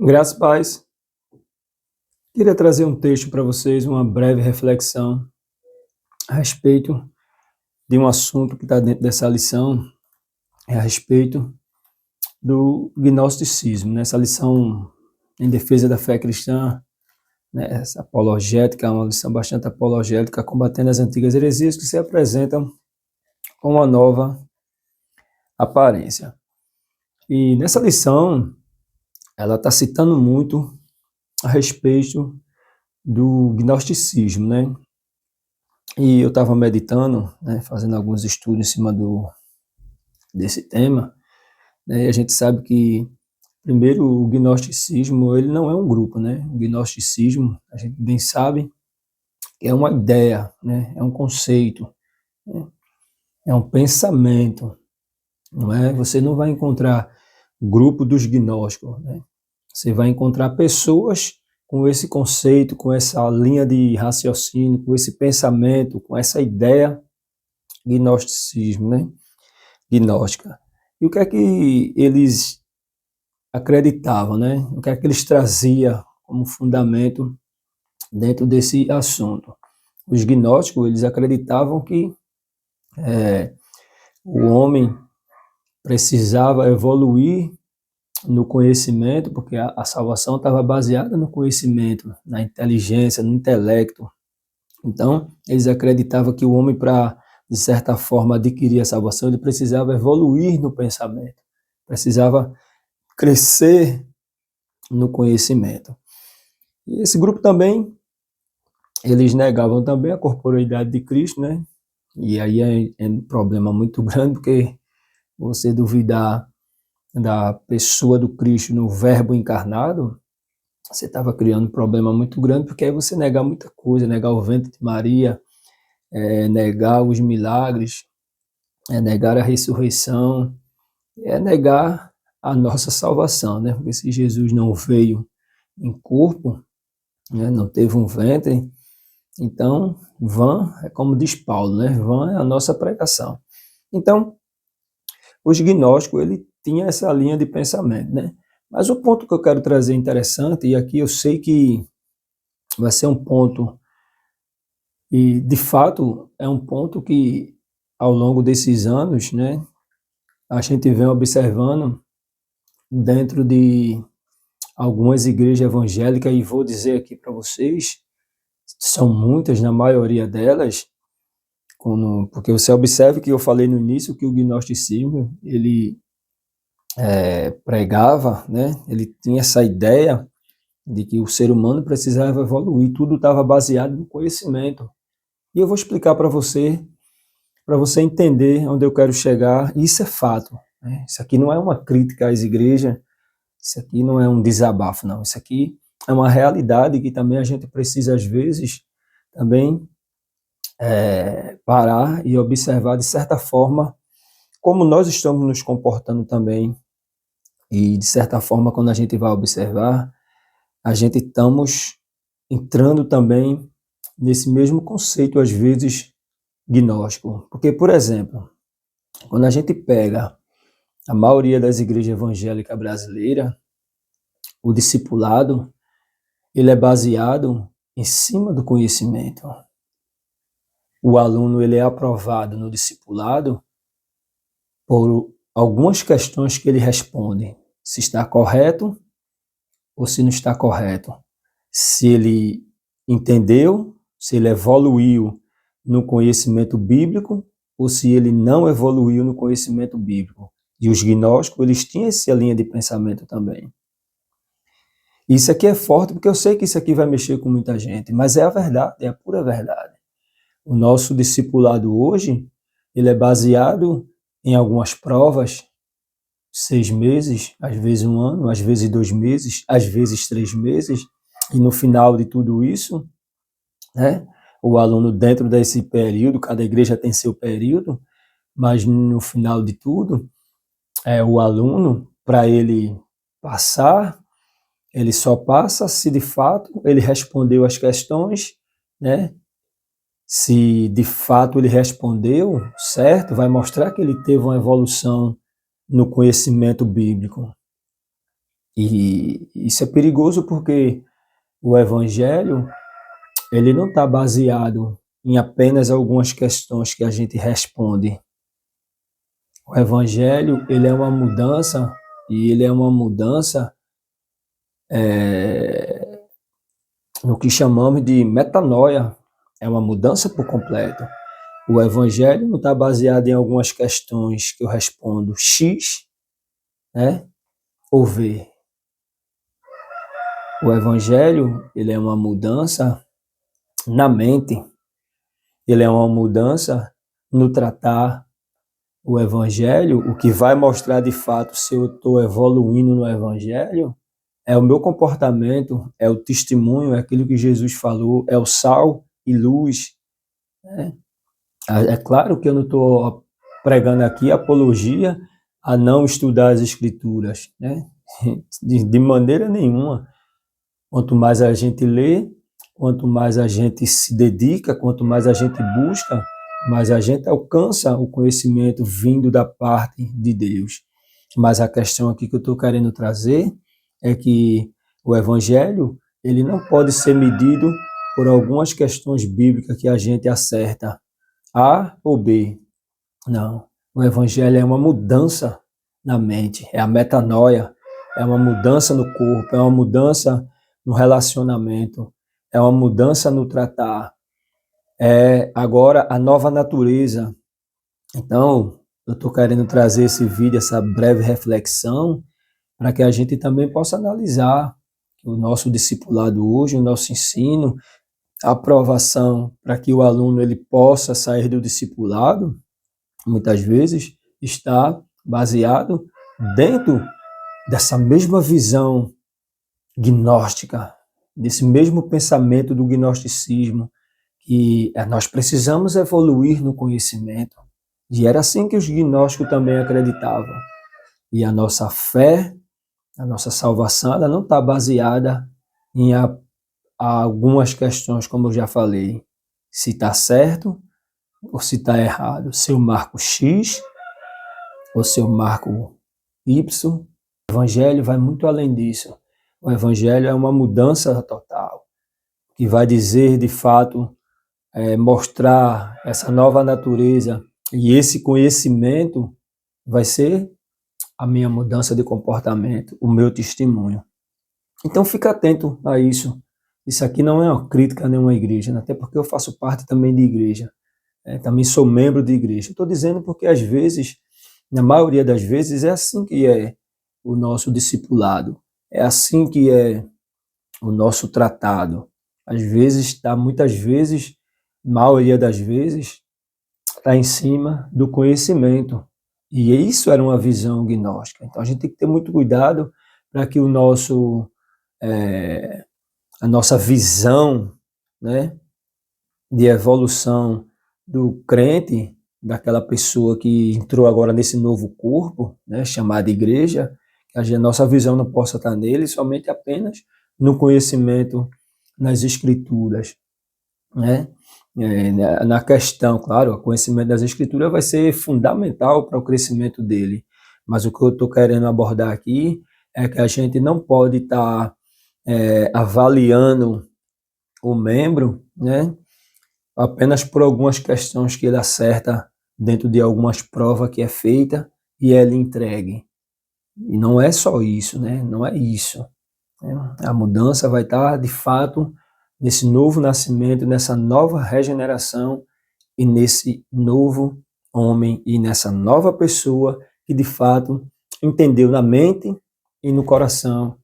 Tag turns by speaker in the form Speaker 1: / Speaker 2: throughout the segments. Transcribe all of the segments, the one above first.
Speaker 1: Graças a paz. Queria trazer um texto para vocês, uma breve reflexão a respeito de um assunto que está dentro dessa lição, é a respeito do gnosticismo, né? Essa lição em defesa da fé cristã, né? Essa apologética, é uma lição bastante apologética, combatendo as antigas heresias que se apresentam com uma nova aparência. E nessa lição, ela está citando muito a respeito do gnosticismo, né? E eu estava meditando, né, fazendo alguns estudos em cima desse tema, né, e a gente sabe que, primeiro, o gnosticismo ele não é um grupo, né? O gnosticismo, a gente bem sabe, é uma ideia, né? É um conceito, né? É um pensamento, não é? Você não vai encontrar grupo dos gnósticos, né? Você vai encontrar pessoas com esse conceito, com essa linha de raciocínio, com esse pensamento, com essa ideia gnosticismo, né? Gnóstica. E o que é que eles acreditavam, né? O que é que eles traziam como fundamento dentro desse assunto? Os gnósticos, eles acreditavam que o homem precisava evoluir no conhecimento, porque a salvação estava baseada no conhecimento, na inteligência, no intelecto. Então, eles acreditavam que o homem, para, de certa forma, adquirir a salvação, ele precisava evoluir no pensamento, precisava crescer no conhecimento. E esse grupo também, eles negavam também a corporeidade de Cristo, né? E aí é um problema muito grande, porque você duvidar da pessoa do Cristo no verbo encarnado, você estava criando um problema muito grande, porque aí você negar muita coisa, negar o ventre de Maria, negar os milagres, negar a ressurreição, negar a nossa salvação, né? Porque se Jesus não veio em corpo, né, não teve um ventre, então vã é como diz Paulo, né? Vã é a nossa pregação. Então, os gnósticos, ele tinha essa linha de pensamento, né? Mas o ponto que eu quero trazer interessante, e aqui eu sei que vai ser um ponto, e de fato é um ponto que ao longo desses anos, né, a gente vem observando dentro de algumas igrejas evangélicas, e vou dizer aqui para vocês, são muitas, na maioria delas, porque você observe que eu falei no início que o gnosticismo, ele pregava, né, ele tinha essa ideia de que o ser humano precisava evoluir, tudo estava baseado no conhecimento. E eu vou explicar para você entender onde eu quero chegar, e isso é fato, né? Isso aqui não é uma crítica às igrejas, isso aqui não é um desabafo, não. Isso aqui é uma realidade que também a gente precisa, às vezes, também parar e observar, de certa forma, como nós estamos nos comportando também. E, de certa forma, quando a gente vai observar, a gente estamos entrando também nesse mesmo conceito, às vezes, gnóstico. Porque, por exemplo, quando a gente pega a maioria das igrejas evangélicas brasileiras, o discipulado, ele é baseado em cima do conhecimento. O aluno, ele é aprovado no discipulado por algumas questões que ele responde, se está correto ou se não está correto, se ele entendeu, se ele evoluiu no conhecimento bíblico ou se ele não evoluiu no conhecimento bíblico. E os gnósticos, eles tinham essa linha de pensamento também. Isso aqui é forte, porque eu sei que isso aqui vai mexer com muita gente, mas é a verdade, é a pura verdade. O nosso discipulado hoje, ele é baseado em algumas provas, 6 meses, às vezes 1 ano, às vezes 2 meses, às vezes 3 meses, e no final de tudo isso, né, o aluno dentro desse período, cada igreja tem seu período, mas no final de tudo, o aluno, para ele passar, ele só passa se de fato ele respondeu as questões, né? Se de fato ele respondeu certo, vai mostrar que ele teve uma evolução no conhecimento bíblico. E isso é perigoso porque o evangelho, ele não está baseado em apenas algumas questões que a gente responde. O evangelho, ele é uma mudança, e ele é uma mudança no que chamamos de metanoia. É uma mudança por completo. O evangelho não está baseado em algumas questões que eu respondo X, né, ou V. O evangelho, ele é uma mudança na mente, ele é uma mudança no tratar. O evangelho, o que vai mostrar de fato se eu estou evoluindo no evangelho, é o meu comportamento, é o testemunho, é aquilo que Jesus falou, é o sal e luz. Né? É claro que eu não estou pregando aqui apologia a não estudar as escrituras, né? De maneira nenhuma. Quanto mais a gente lê, quanto mais a gente se dedica, quanto mais a gente busca, mais a gente alcança o conhecimento vindo da parte de Deus. Mas a questão aqui que eu estou querendo trazer é que o evangelho, ele não pode ser medido por algumas questões bíblicas que a gente acerta A ou B. Não. O evangelho é uma mudança na mente, é a metanoia, é uma mudança no corpo, é uma mudança no relacionamento, é uma mudança no tratar. É agora a nova natureza. Então, eu estou querendo trazer esse vídeo, essa breve reflexão, para que a gente também possa analisar o nosso discipulado hoje, o nosso ensino, a aprovação para que o aluno ele possa sair do discipulado, muitas vezes está baseado dentro dessa mesma visão gnóstica, desse mesmo pensamento do gnosticismo, que nós precisamos evoluir no conhecimento. E era assim que os gnósticos também acreditavam. E a nossa fé, a nossa salvação, ela não está baseada em algumas questões, como eu já falei, se está certo ou se está errado, se eu marco X ou se eu marco Y. O evangelho vai muito além disso. O evangelho é uma mudança total, que vai dizer, de fato, mostrar essa nova natureza, e esse conhecimento vai ser a minha mudança de comportamento, o meu testemunho. Então fica atento a isso. Isso aqui não é uma crítica a nenhuma igreja, né? Até porque eu faço parte também de igreja. Também sou membro de igreja. Estou dizendo porque às vezes, na maioria das vezes, é assim que é o nosso discipulado. É assim que é o nosso tratado. Às vezes está, muitas vezes, maioria das vezes, está em cima do conhecimento. E isso era uma visão gnóstica. Então a gente tem que ter muito cuidado para que a nossa visão, né, de evolução do crente, daquela pessoa que entrou agora nesse novo corpo, né, chamado igreja, que a nossa visão não possa estar nele somente apenas no conhecimento nas escrituras, né? Na questão, claro, o conhecimento das escrituras vai ser fundamental para o crescimento dele, mas o que eu estou querendo abordar aqui é que a gente não pode estar avaliando o membro, né, apenas por algumas questões que ele acerta dentro de algumas provas que é feita e ele entregue. E não é só isso, né? Não é isso. A mudança vai estar, de fato, nesse novo nascimento, nessa nova regeneração e nesse novo homem e nessa nova pessoa que, de fato, entendeu na mente e no coração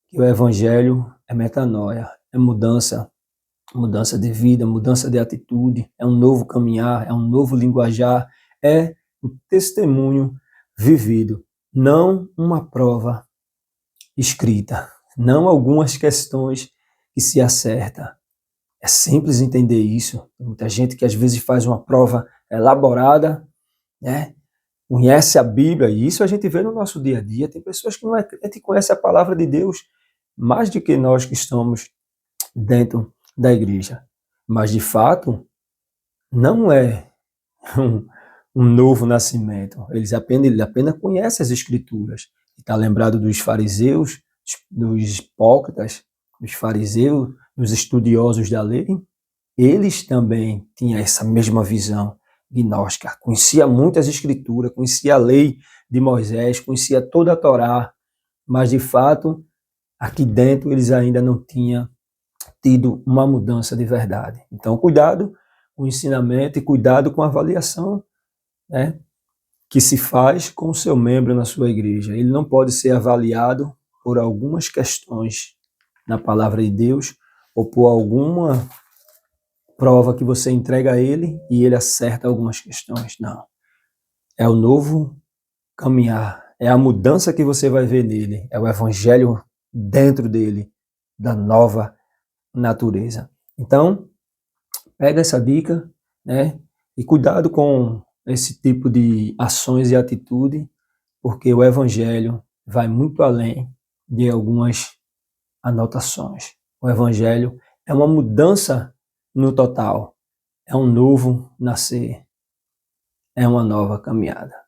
Speaker 1: que o evangelho é metanoia, é mudança, mudança de vida, mudança de atitude, é um novo caminhar, é um novo linguajar, é o testemunho vivido, não uma prova escrita, não algumas questões que se acerta. É simples entender isso. Tem muita gente que às vezes faz uma prova elaborada, né? Conhece a Bíblia, e isso a gente vê no nosso dia a dia. Tem pessoas que não conhecem a palavra de Deus mais do que nós que estamos dentro da igreja. Mas, de fato, não é um novo nascimento. Ele apenas conhece as Escrituras. Está lembrado dos fariseus dos hipócritas, dos fariseus, dos estudiosos da lei, eles também tinham essa mesma visão gnóstica. Conhecia muitas escrituras, conhecia a lei de Moisés, conhecia toda a Torá, mas de fato, aqui dentro eles ainda não tinham tido uma mudança de verdade. Então, cuidado com o ensinamento e cuidado com a avaliação, né, que se faz com o seu membro na sua igreja. Ele não pode ser avaliado por algumas questões na palavra de Deus ou por alguma prova que você entrega a ele e ele acerta algumas questões. Não. É o novo caminhar, é a mudança que você vai ver nele, é o evangelho dentro dele, da nova natureza. Então, pega essa dica, né? E cuidado com esse tipo de ações e atitude, porque o evangelho vai muito além de algumas anotações. O evangelho é uma mudança no total, é um novo nascer, é uma nova caminhada.